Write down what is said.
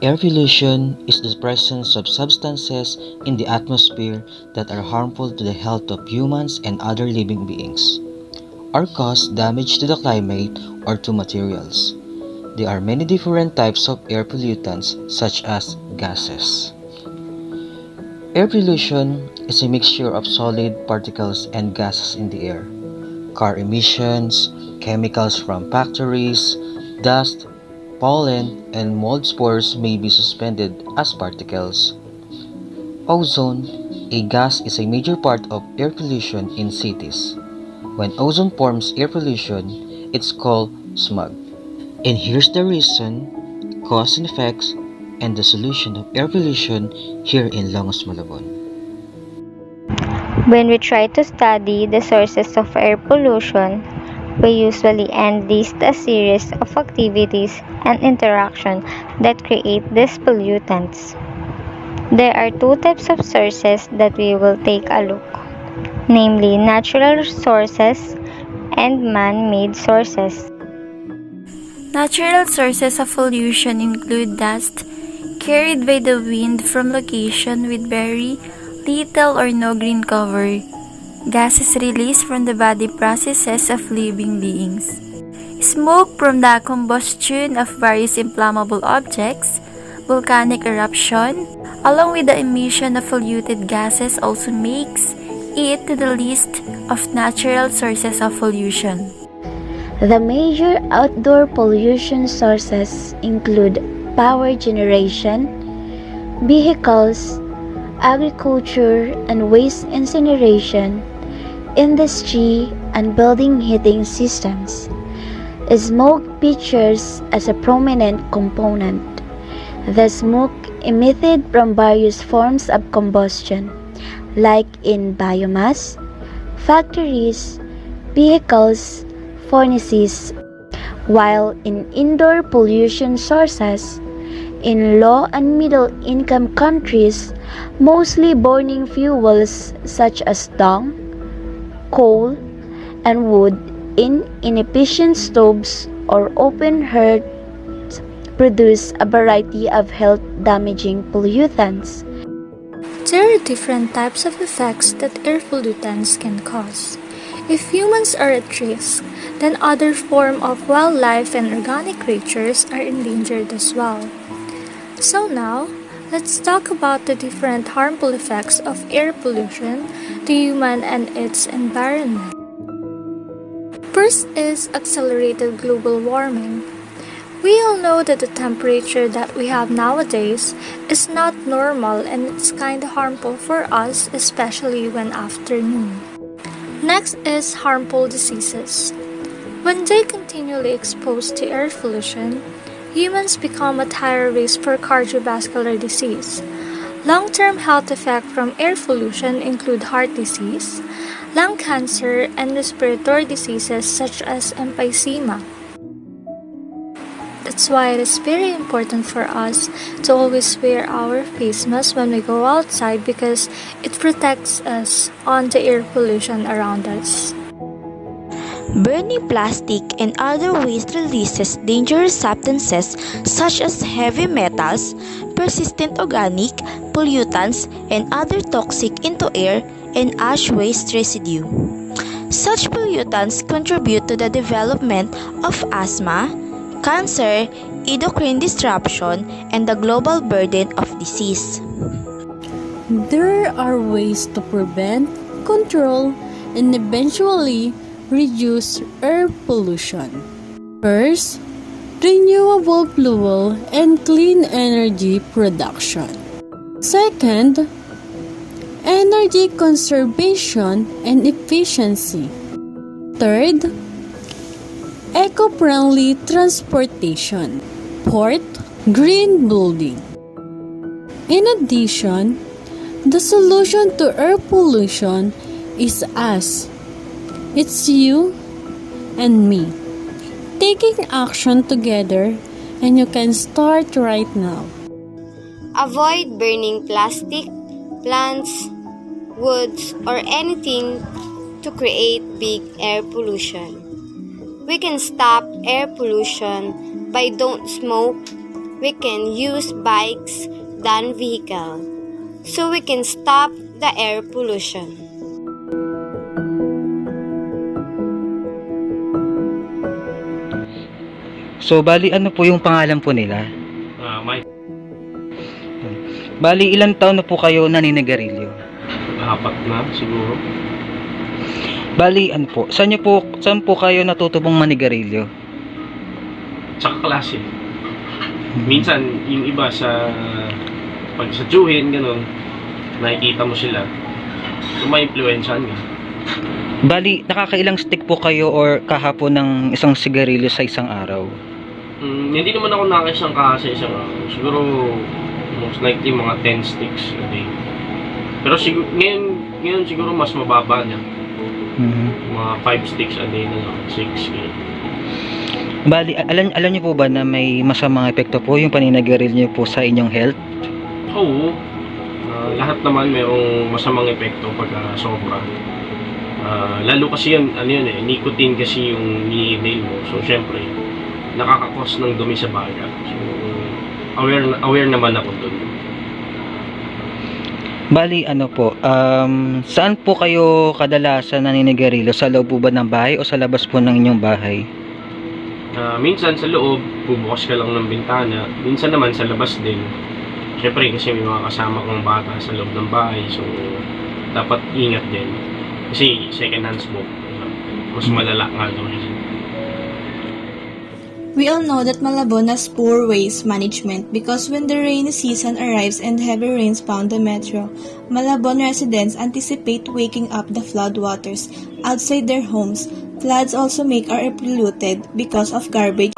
Air pollution is the presence of substances in the atmosphere that are harmful to the health of humans and other living beings, or cause damage to the climate or to materials. There are many different types of air pollutants such as gases. Air pollution is a mixture of solid particles and gases in the air. Car emissions, chemicals from factories, dust, pollen, and mold spores may be suspended as particles. Ozone, a gas, is a major part of air pollution in cities. When ozone forms air pollution, it's called smog. And here's the reason, cause and effects, and the solution of air pollution here in Longos, Malabon. When we try to study the sources of air pollution, we usually enlist a series of activities and interactions that create these pollutants. There are two types of sources that we will take a look, namely natural sources and man-made sources. Natural sources of pollution include dust carried by the wind from location with very little or no green cover, gases released from the body processes of living beings, smoke from the combustion of various inflammable objects, volcanic eruption, along with the emission of polluted gases also makes it to the list of natural sources of pollution. The major outdoor pollution sources include power generation, vehicles, agriculture and waste incineration, industry and building heating systems. Smoke features as a prominent component. The smoke emitted from various forms of combustion, like in biomass, factories, vehicles, furnaces, while in indoor pollution sources, in low and middle income countries, mostly burning fuels such as dung, coal, and wood in inefficient stoves or open hearths produce a variety of health-damaging pollutants. There are different types of effects that air pollutants can cause. If humans are at risk, then other forms of wildlife and organic creatures are endangered as well. So now, let's talk about the different harmful effects of air pollution to human and its environment. First is accelerated global warming. We all know that the temperature that we have nowadays is not normal and it's kind of harmful for us, especially when afternoon. Next is harmful diseases. When they continually exposed to air pollution, humans become at higher risk for cardiovascular disease. Long-term health effects from air pollution include heart disease, lung cancer, and respiratory diseases such as emphysema. That's why it is very important for us to always wear our face mask when we go outside because it protects us on the air pollution around us. Burning plastic and other waste releases dangerous substances such as heavy metals, persistent organic, pollutants, and other toxic into air and ash waste residue. Such pollutants contribute to the development of asthma, cancer, endocrine disruption, and the global burden of disease. There are ways to prevent, control, and eventually reduce air pollution. First, renewable fuel and clean energy production. Second, energy conservation and efficiency. Third, eco-friendly transportation. Fourth, green building. In addition, the solution to air pollution is us. It's you and me taking action together, and you can start right now. Avoid burning plastic, plants, woods, or anything to create big air pollution. We can stop air pollution by don't smoke, we can use bikes than vehicle, so we can stop the air pollution. So, bali ano po yung pangalan po nila? Mike, Bali, ilang taon na po kayo naninigarilyo? 4 na siguro. Bali, ano po, saan po kayo natutubong manigarilyo? Tsaka klase. Minsan, yung iba pag sa tsuhin, ganun, nakikita mo sila, so may influensyahan ka. Bali, nakakailang stick po kayo or kahapon ng isang sigarilyo sa isang araw? Hindi naman ako nakakisang sa isang araw. Siguro, most likely mga 10 sticks a day. Pero ngayon siguro mas mababa niya. Mga 5 sticks a day na lang, 6. Bali, alam niyo po ba na may masamang epekto po yung paninigarilyo po sa inyong health? Oo. Lahat naman mayroong masamang epekto pag sobra. Lalo kasi nicotine kasi yung ni-inhale mo. So, syempre, nakakakos ng dumi sa baga. So, aware naman ako dun. Bali, ano po, saan po kayo kadalasan naninigarilyo? Sa loob po ba ng bahay o sa labas po ng inyong bahay? Minsan sa loob, bubukas ka lang ng bintana. Minsan naman sa labas din. Syempre, kasi may mga kasama kang bata sa loob ng bahay. So, dapat ingat din. Kasi second-hand smoke, mas malala nga daw yun. We all know that Malabon has poor waste management because when the rainy season arrives and heavy rains pound the metro, Malabon residents anticipate waking up the floodwaters outside their homes. Floods also make our air polluted because of garbage.